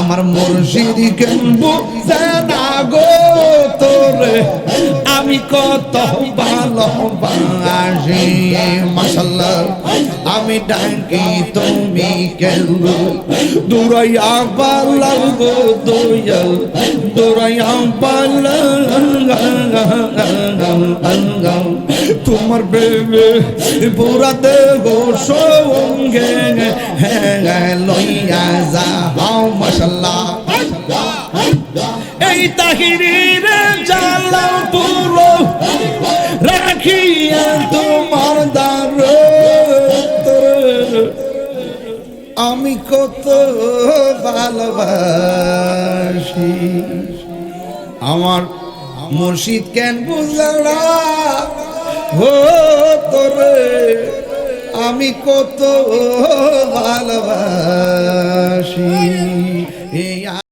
আমার মুর্শিদ কেন বুঝে না গো তোরে আমি কত ভালোবাসি মাশাআল্লাহ আমি ডাকি তুমি কেন দুরাইয়া পালাও গো দয়াল দুরাইয়া পালাও তোমার বেবে পুরা দেহ সঙ্গে লইয়া যাও মাশাআল্লাহ এই তাহিরির জালা পুরো রাখিয়া তোমার দ্বার আমি কত ভালোবাসি আমার মুর্শিদ কেন বুঝলা হো তোরে আমি কত ভালোবাসি।